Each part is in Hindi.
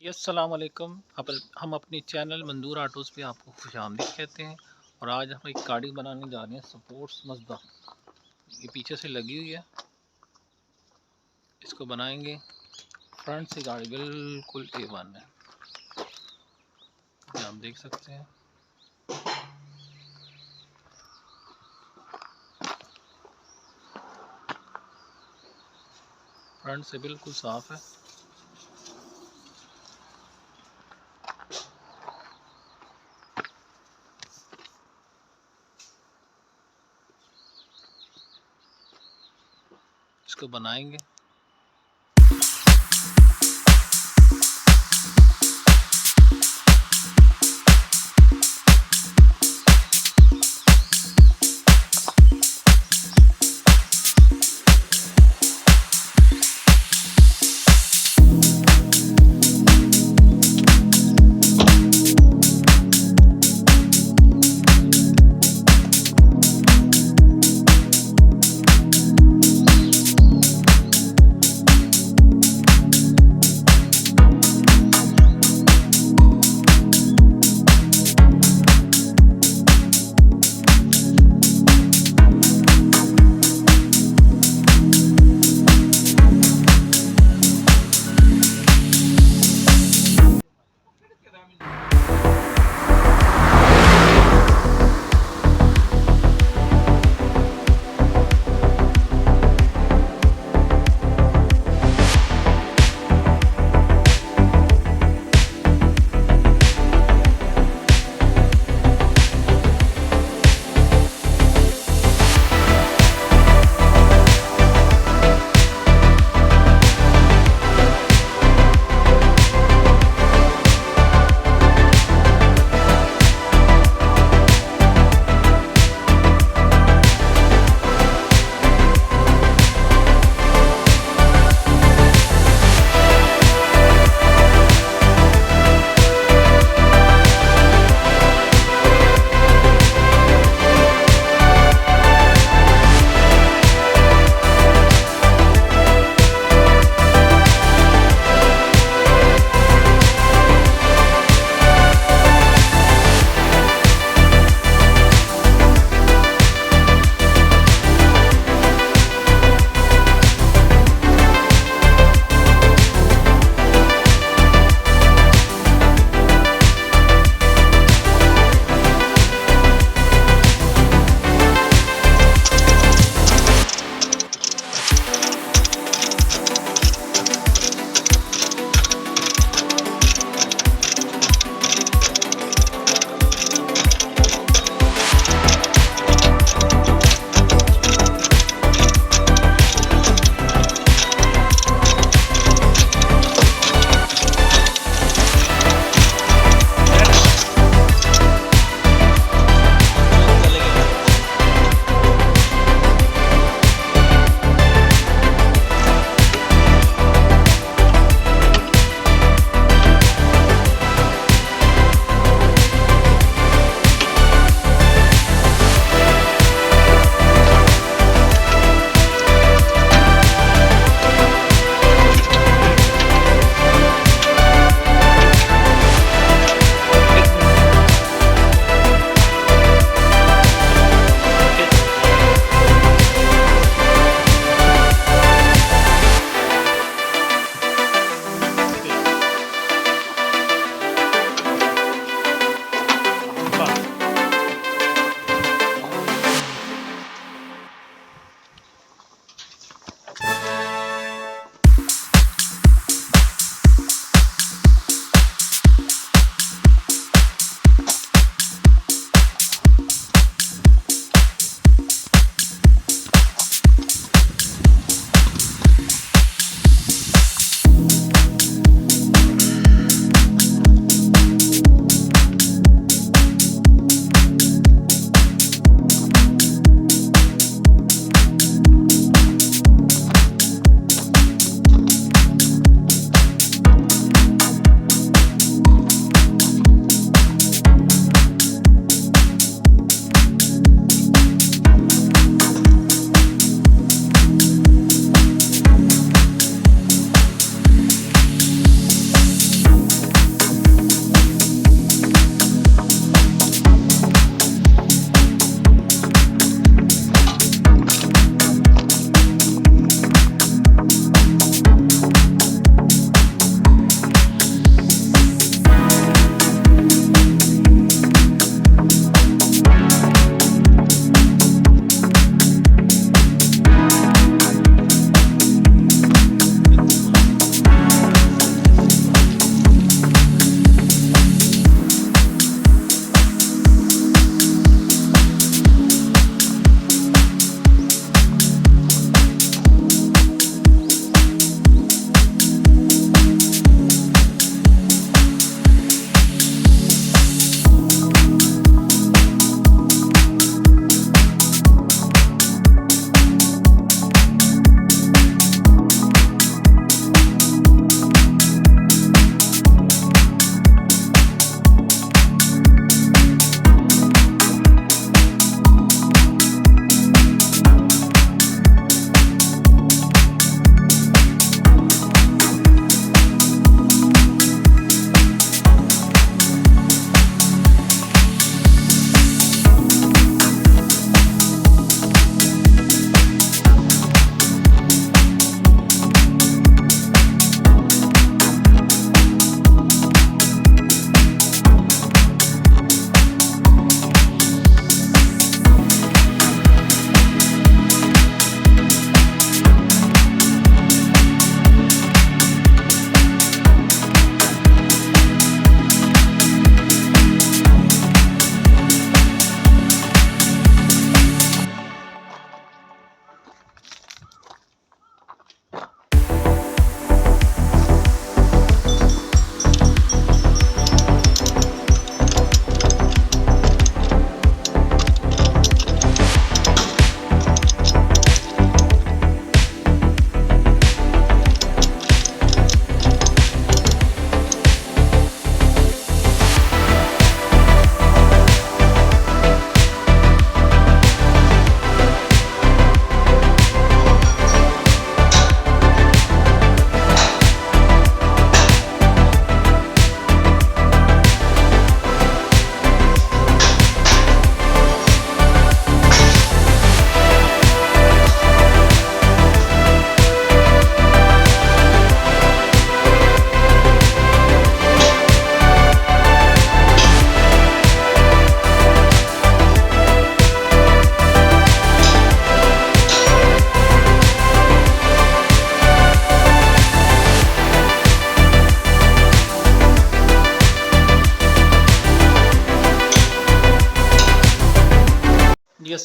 अस्सलाम वालेकुम। हम अपनी चैनल मंजूर आटोज़ पे आपको खुशामदीद कहते हैं। और आज हम एक गाड़ी बनाने जा रहे हैं, स्पोर्ट्स मज़दा। ये पीछे से लगी हुई है, इसको बनाएंगे। फ्रंट से गाड़ी बिल्कुल A1 है, ये आप देख सकते हैं। फ्रंट से बिल्कुल साफ़ है। इसको बनाएंगे।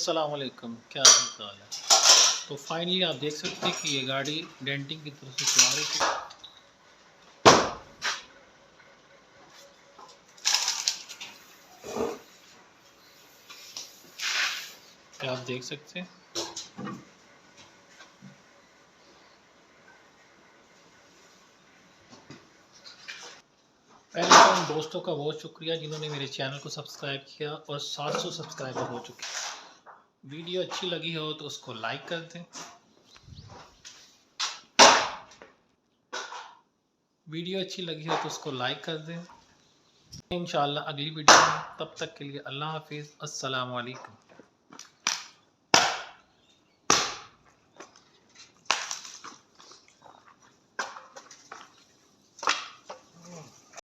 अस्सलाम वालेकुम, क्या हाल है। तो फाइनली आप देख सकते हैं कि ये गाड़ी डेंटिंग की तरफ से तैयार हो चुकी है। क्या आप देख सकते हैं। पहले तो उन दोस्तों का बहुत शुक्रिया जिन्होंने मेरे चैनल को सब्सक्राइब किया और 700 सब्सक्राइबर हो चुके हैं। वीडियो अच्छी लगी हो तो उसको लाइक कर दें। कर दें। इंशाल्लाह अगली वीडियो में, तब तक के लिए अल्लाह हाफिज़, अस्सलाम वालेकुम।